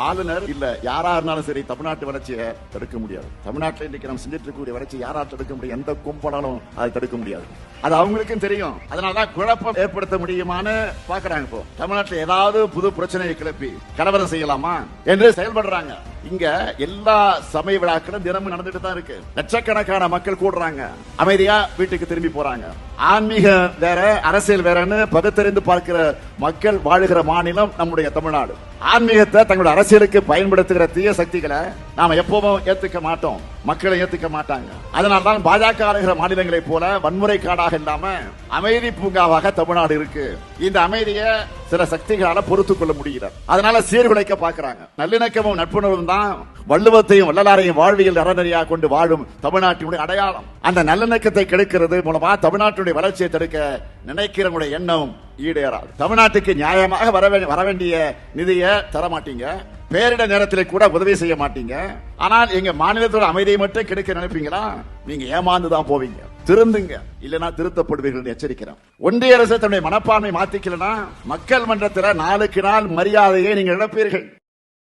ஆளுநர் இல்ல யாரா இருந்தாலும் சரி தமிழ்நாட்டு வளர்ச்சியை தடுக்க முடியாது. தமிழ்நாட்டில் இன்னைக்கு நம்ம செஞ்சிட்டு இருக்கக்கூடிய வளர்ச்சி யாரா தடுக்க முடியும்? எந்த கும்பலாலும் அதை தடுக்க முடியாது. அது அவங்களுக்கும் தெரியும். அதனாலதான் குழப்பம் ஏற்படுத்த முடியுமான்னு பாக்குறாங்க. இப்போ தமிழ்நாட்டில் ஏதாவது புது பிரச்சனையை கிளப்பி கலவரம் செய்யலாமா என்று செயல்படுறாங்க. இங்க எல்லா சமய விழாக்களும் தினமும் நடந்துட்டு தான் இருக்கு. லட்சக்கணக்கான மக்கள் கூடுறாங்க, அமைதியா வீட்டுக்கு திரும்பி போறாங்க. ஆன்மீகம் வேற, அரசியல் வேறன்னு பகுத்தறிந்து பார்க்கிற மக்கள் வாழுகிற மாநிலம் நம்முடைய தமிழ்நாடு. ஆன்மீகத்தை தங்களுடைய அரசியலுக்கு பயன்படுத்துகிற தீய சக்திகளை நாம எப்பவும் ஏத்துக்க மாட்டோம், மக்களை ஏத்துக்க மாட்டாங்க. அதனால்தான் பாஜக ஆளுகிற மாநிலங்களை போல வன்முறை காடாக இல்லாம அமைதி பூங்காவாக தமிழ்நாடு இருக்கு. இந்த அமைதியை சில சக்திகளால பொறுத்துக் கொள்ள முடிகிறது. அதனால சீர்குலைக்க பாக்குறாங்க. நல்லிணக்கமும் நட்புணர்வும் தான் வள்ளுவத்தையும் வள்ளலாரையும் வாழ்வியல் அறநெறியாக கொண்டு வாழும் தமிழ்நாட்டினுடைய அடையாளம். அந்த நல்லிணக்கத்தை கெடுக்கிறது மூலமா தமிழ்நாட்டினுடைய வளர்ச்சியை தடுக்க நினைக்கிறவங்களுடைய எண்ணம் ஈடேறாது. தமிழ்நாட்டுக்கு நியாயமாக வர வேண்டிய நிதியை தர மாட்டீங்க, பேரிட நேரத்தில் கூட உதவி செய்ய மாட்டீங்க. ஆனால் எங்க மாநிலத்தோட அமைதியை மட்டும் கிடைக்க நினைப்பீங்களா? நீங்க ஏமாந்துதான் போவீங்க. திருந்துங்க, இல்லனா திருத்தப்படுவீர்கள் எச்சரிக்கிறேன். ஒன்றிய அரசு தன்னுடைய மனப்பான்மை மாத்திக்கலனா மக்கள் மன்றத்தில் நாளுக்கு நாள் மரியாதையை நீங்க இழப்பீர்கள்.